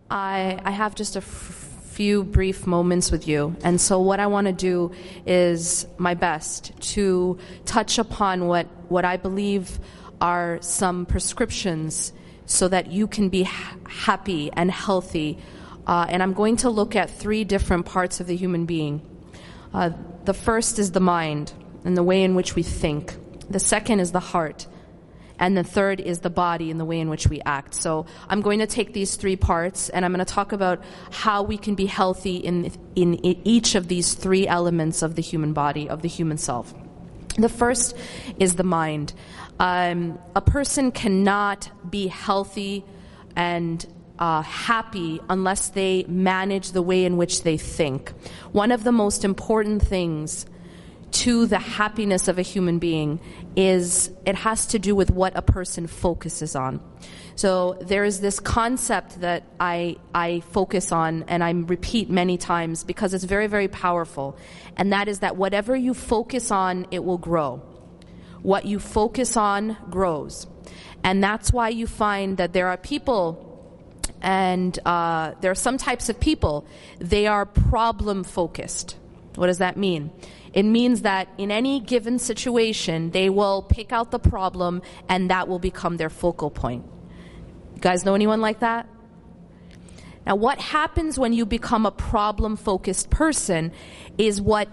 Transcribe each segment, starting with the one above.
I have just a few brief moments with you. And so what I want to do is my best to touch upon what I believe are some prescriptions so that you can be happy and healthy. And I'm going to look at 3 different parts of the human being. The first is the mind and the way in which we think. The second is the heart. And the third is the body and the way in which we act. So I'm going to take these 3 parts and I'm going to talk about how we can be healthy in each of these 3 elements of the human body, of the human self. The first is the mind. A person cannot be healthy and happy unless they manage the way in which they think. One of the most important things to the happiness of a human being is it has to do with what a person focuses on. So there is this concept that I focus on and I repeat many times because it's very, very powerful. And that is that whatever you focus on, it will grow. What you focus on grows. And that's why you find that there are people and there are some types of people, they are problem focused. What does that mean? It means that in any given situation, they will pick out the problem and that will become their focal point. You guys know anyone like that? Now, what happens when you become a problem-focused person is what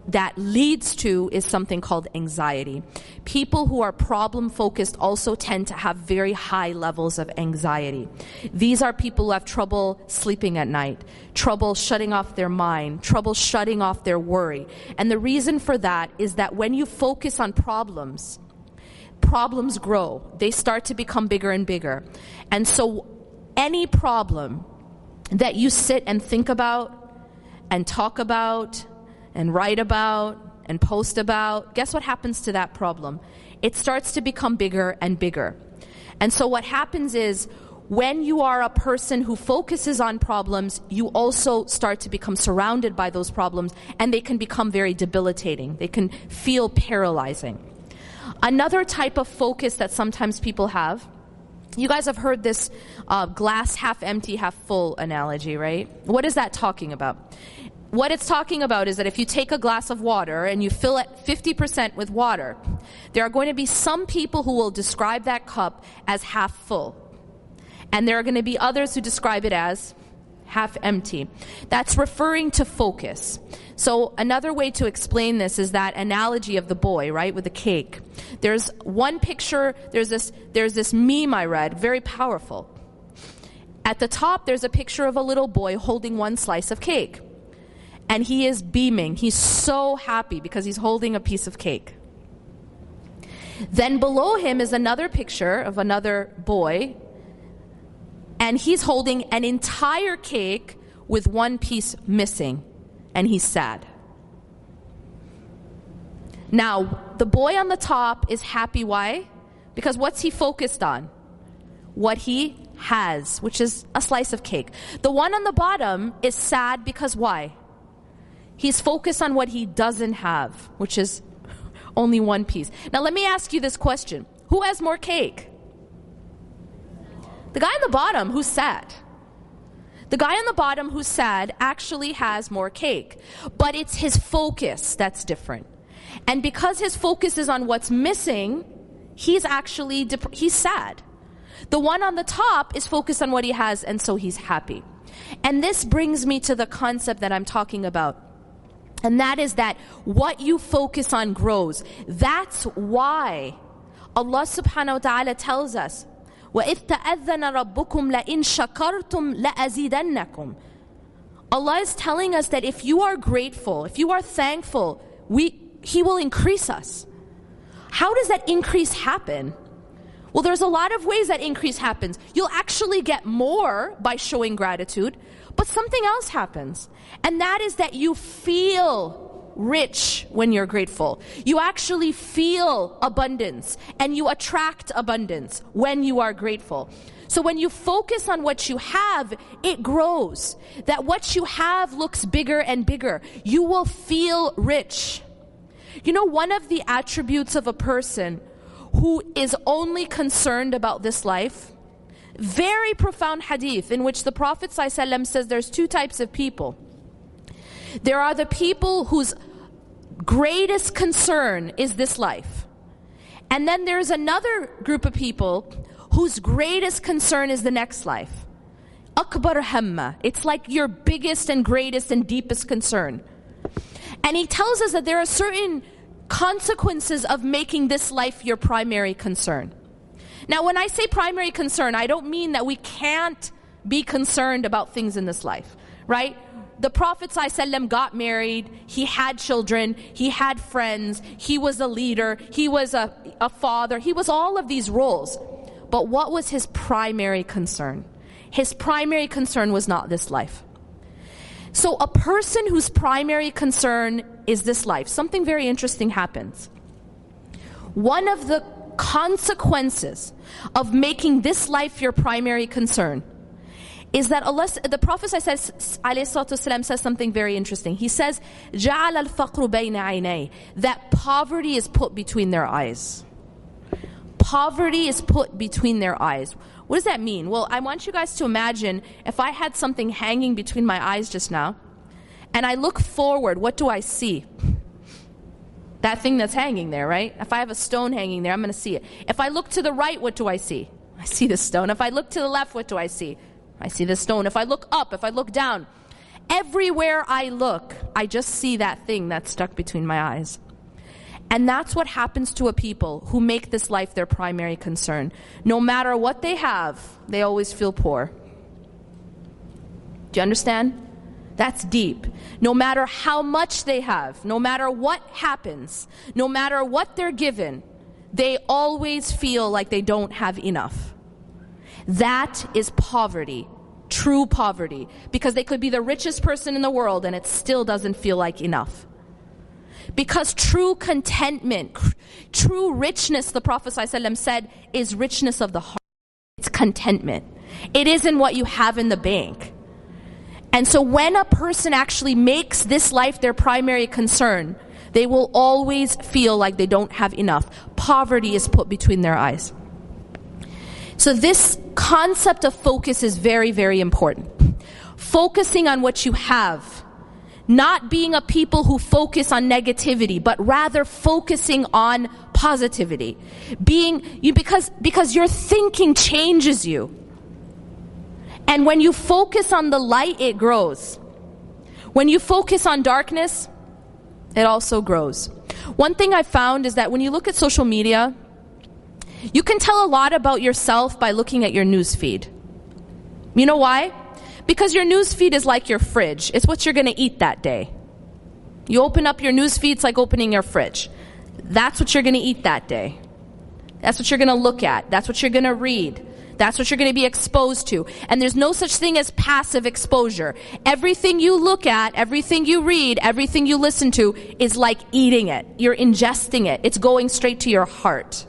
that leads to is something called anxiety. People who are problem-focused also tend to have very high levels of anxiety. These are people who have trouble sleeping at night, trouble shutting off their mind, trouble shutting off their worry. And the reason for that is that when you focus on problems, problems grow. They start to become bigger and bigger. And so any problem that you sit and think about and talk about and write about and post about, guess what happens to that problem? It starts to become bigger and bigger. And so what happens is when you are a person who focuses on problems, you also start to become surrounded by those problems and they can become very debilitating. They can feel paralyzing. Another type of focus that sometimes people have, you guys have heard this glass half empty, half full analogy, right? What is that talking about? What it's talking about is that if you take a glass of water and you fill it 50% with water, there are going to be some people who will describe that cup as half full. And there are going to be others who describe it as half empty. That's referring to focus. So another way to explain this is that analogy of the boy, right, with the cake. There's one picture, there's this meme I read, very powerful. At the top, there's a picture of a little boy holding one slice of cake. And he is beaming. He's so happy because he's holding a piece of cake. Then below him is another picture of another boy. And he's holding an entire cake with one piece missing. And he's sad. Now, the boy on the top is happy. Why? Because what's he focused on? What he has, which is a slice of cake. The one on the bottom is sad because why? He's focused on what he doesn't have, which is only one piece. Now let me ask you this question. Who has more cake? The guy on the bottom who's sad. The guy on the bottom who's sad actually has more cake. But it's his focus that's different. And because his focus is on what's missing, he's actually he's sad. The one on the top is focused on what he has, and so he's happy. And this brings me to the concept that I'm talking about. And that is that what you focus on grows. That's why Allah subhanahu wa ta'ala tells us, وَإِذْ تَأَذَّنَ رَبُّكُمْ لَإِن شَكَرْتُمْ لَأَزِيدَنَّكُمْ. Allah is telling us that if you are grateful, if you are thankful, He will increase us. How does that increase happen? Well, there's a lot of ways that increase happens. You'll actually get more by showing gratitude, but something else happens. And that is that you feel rich when you're grateful. You actually feel abundance and you attract abundance when you are grateful. So when you focus on what you have, it grows. That what you have looks bigger and bigger. You will feel rich. You know, one of the attributes of a person who is only concerned about this life, Very profound hadith in which the Prophet ﷺ says there's two types of people. There are the people whose greatest concern is this life. And then there's another group of people whose greatest concern is the next life. Akbar hamma. It's like your biggest and greatest and deepest concern. And he tells us that there are certain consequences of making this life your primary concern. Now, when I say primary concern, I don't mean that we can't be concerned about things in this life, right? The Prophet ﷺ got married, he had children, he had friends, he was a leader, he was a father, he was all of these roles. But what was his primary concern? His primary concern was not this life. So a person whose primary concern is this life, something very interesting happens. One of the consequences of making this life your primary concern is that the Prophet ﷺ says something very interesting. He says, جَعَلَ الْفَقْرُ بَيْنَ عَيْنَيْهِ, that poverty is put between their eyes. Poverty is put between their eyes. What does that mean? Well, I want you guys to imagine if I had something hanging between my eyes just now, and I look forward, what do I see? That thing that's hanging there, right? If I have a stone hanging there, I'm going to see it. If I look to the right, what do I see? I see the stone. If I look to the left, what do I see? I see the stone. If I look up, if I look down, everywhere I look, I just see that thing that's stuck between my eyes. And that's what happens to a people who make this life their primary concern. No matter what they have, they always feel poor. Do you understand? That's deep. No matter how much they have, no matter what happens, no matter what they're given, they always feel like they don't have enough. That is poverty, true poverty, because they could be the richest person in the world and it still doesn't feel like enough. Because true contentment, true richness, the Prophet ﷺ said, is richness of the heart. It's contentment. It isn't what you have in the bank. And so when a person actually makes this life their primary concern, they will always feel like they don't have enough. Poverty is put between their eyes. So this concept of focus is very, very important. Focusing on what you have. Not being a people who focus on negativity, but rather focusing on positivity. Because your thinking changes you. And when you focus on the light, it grows. When you focus on darkness, it also grows. One thing I found is that when you look at social media, you can tell a lot about yourself by looking at your news feed. You know why? Because your news feed is like your fridge. It's what you're going to eat that day. You open up your news feed, it's like opening your fridge. That's what you're going to eat that day. That's what you're going to look at. That's what you're going to read. That's what you're going to be exposed to. And there's no such thing as passive exposure. Everything you look at, everything you read, everything you listen to is like eating it. You're ingesting it. It's going straight to your heart.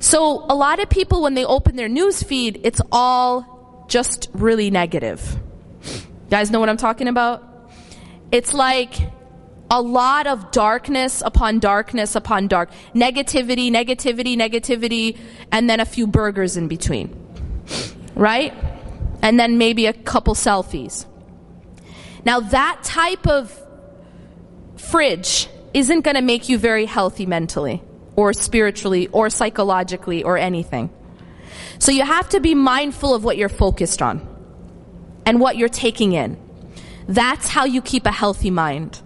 So a lot of people, when they open their news feed, it's all just really negative. You guys know what I'm talking about? It's like a lot of darkness upon darkness upon dark. Negativity, negativity, negativity, and then a few burgers in between. Right? And then maybe a couple selfies. Now that type of fridge isn't going to make you very healthy mentally, or spiritually, or psychologically, or anything. So you have to be mindful of what you're focused on and what you're taking in. That's how you keep a healthy mind.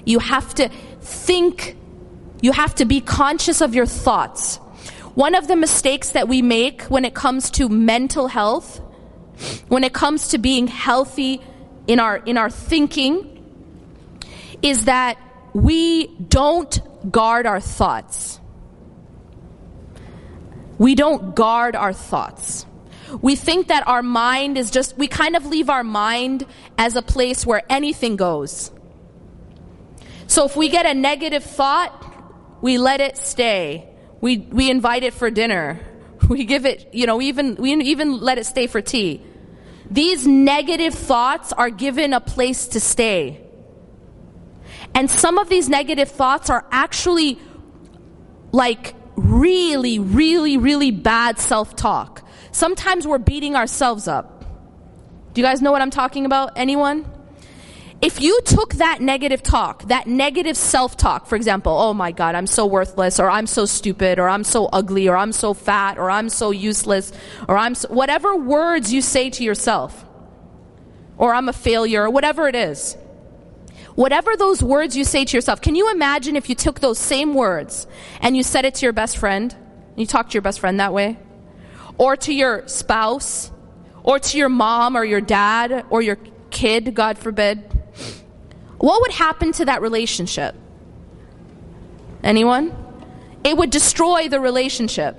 You have to think, you have to be conscious of your thoughts. One of the mistakes that we make when it comes to mental health, when it comes to being healthy in our thinking, is that we don't guard our thoughts. We don't guard our thoughts. We think that our mind is just, we kind of leave our mind as a place where anything goes. So if we get a negative thought, we let it stay. We invite it for dinner. We give it, we even let it stay for tea. These negative thoughts are given a place to stay. And some of these negative thoughts are actually like really, really, really bad self-talk. Sometimes we're beating ourselves up. Do you guys know what I'm talking about? Anyone? If you took that negative talk, that negative self-talk, for example, oh my God, I'm so worthless, or I'm so stupid, or I'm so ugly, or I'm so fat, or I'm so useless, or whatever words you say to yourself, or I'm a failure, or whatever it is. Whatever those words you say to yourself, can you imagine if you took those same words and you said it to your best friend? You talk to your best friend that way? Or to your spouse? Or to your mom or your dad or your kid, God forbid? What would happen to that relationship? Anyone? It would destroy the relationship.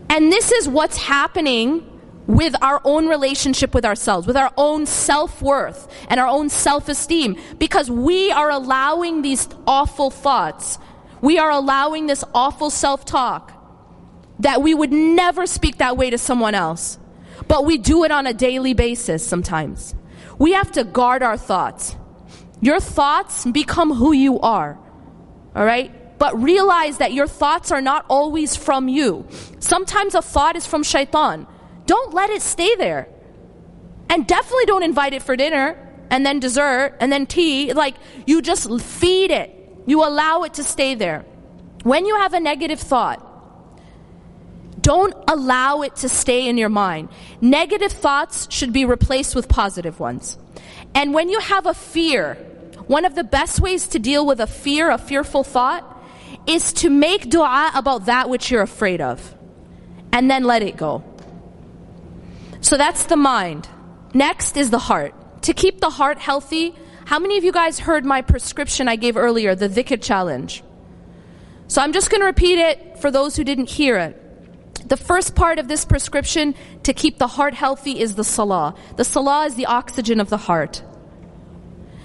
And this is what's happening with our own relationship with ourselves, with our own self-worth and our own self-esteem, because we are allowing these awful thoughts. We are allowing this awful self-talk that we would never speak that way to someone else, but we do it on a daily basis sometimes. We have to guard our thoughts. Your thoughts become who you are, all right? But realize that your thoughts are not always from you. Sometimes a thought is from shaitan. Don't let it stay there. And definitely don't invite it for dinner, and then dessert, and then tea. Like, you just feed it. You allow it to stay there. When you have a negative thought, don't allow it to stay in your mind. Negative thoughts should be replaced with positive ones. And when you have a fear, one of the best ways to deal with a fearful thought, is to make dua about that which you're afraid of. And then let it go. So that's the mind. Next is the heart. To keep the heart healthy, how many of you guys heard my prescription I gave earlier, the dhikr challenge? So I'm just going to repeat it for those who didn't hear it. The first part of this prescription to keep the heart healthy is the salah. The salah is the oxygen of the heart.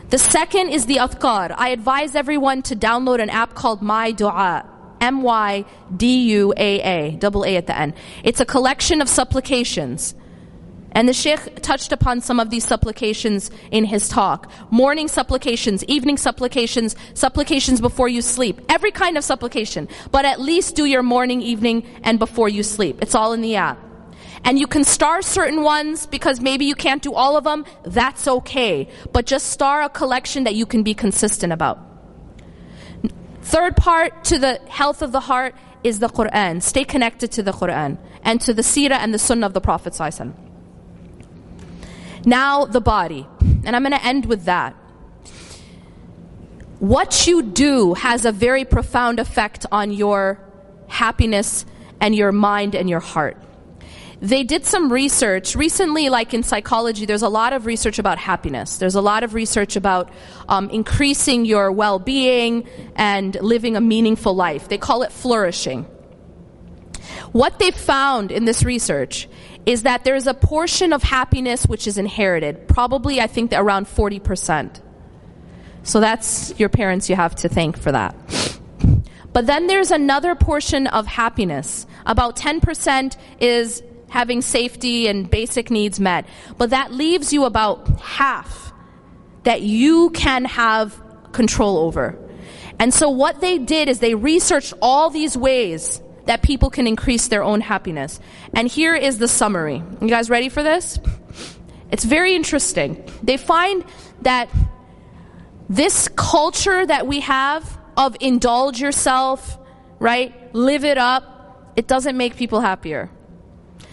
The second is the adhkar. I advise everyone to download an app called My Dua. MYDUAA, double A at the end. It's a collection of supplications. And the Sheikh touched upon some of these supplications in his talk. Morning supplications, evening supplications, supplications before you sleep. Every kind of supplication. But at least do your morning, evening, and before you sleep. It's all in the app. And you can star certain ones because maybe you can't do all of them. That's okay. But just star a collection that you can be consistent about. Third part to the health of the heart is the Quran. Stay connected to the Quran and to the seerah and the sunnah of the Prophet ﷺ. Now the body, and I'm going to end with that. What you do has a very profound effect on your happiness and your mind and your heart. They did some research recently, like in psychology, there's a lot of research about happiness. There's a lot of research about increasing your well-being and living a meaningful life. They call it flourishing. What they found in this research is that there's a portion of happiness which is inherited. Probably, I think, around 40%. So that's your parents you have to thank for that. But then there's another portion of happiness. About 10% is having safety and basic needs met. But that leaves you about half that you can have control over. And so what they did is they researched all these ways that people can increase their own happiness. And here is the summary. You guys ready for this? It's very interesting. They find that this culture that we have of indulge yourself, right? Live it up, it doesn't make people happier.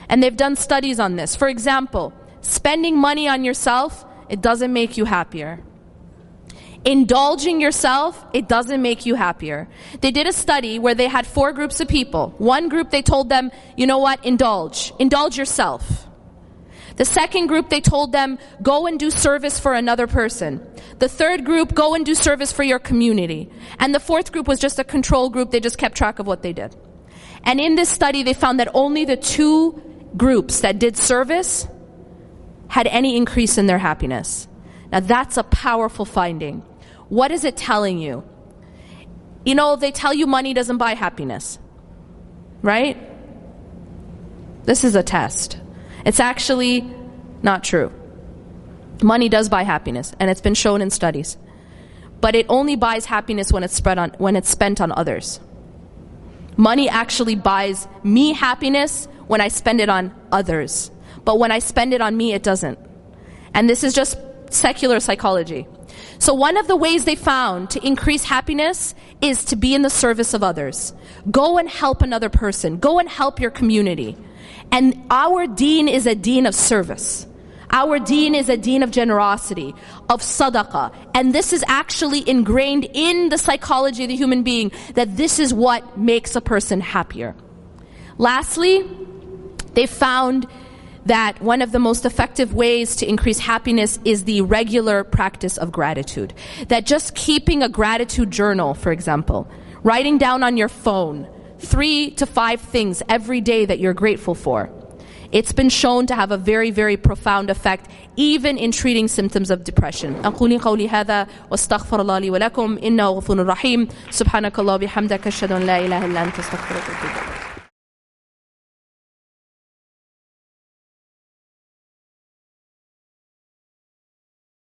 And they've done studies on this. For example, spending money on yourself, it doesn't make you happier. Indulging yourself, it doesn't make you happier. They did a study where they had 4 groups of people. One group, they told them, you know what, indulge yourself. The second group, they told them, go and do service for another person. The third group, go and do service for your community. And the fourth group was just a control group. They just kept track of what they did. And in this study, they found that only the 2 groups that did service had any increase in their happiness. Now that's a powerful finding. What is it telling you? You know, they tell you money doesn't buy happiness, right? This is a test. It's actually not true. Money does buy happiness, and it's been shown in studies. But it only buys happiness when it's spent on others. Money actually buys me happiness when I spend it on others. But when I spend it on me, it doesn't. And this is just secular psychology. So one of the ways they found to increase happiness is to be in the service of others. Go and help another person. Go and help your community. And our deen is a deen of service. Our deen is a deen of generosity, of sadaqah. And this is actually ingrained in the psychology of the human being, that this is what makes a person happier. Lastly, they found that one of the most effective ways to increase happiness is the regular practice of gratitude. That just keeping a gratitude journal, for example, writing down on your phone 3 to 5 things every day that you're grateful for. It's been shown to have a very, very profound effect, even in treating symptoms of depression. أقول قولي هذا واستغفر الله لي ولكم إنه غفور رحيم. سبحانك الله وبحمدك أشهد أن لا إله إلا أنت أستغفرك وأتوب إليك.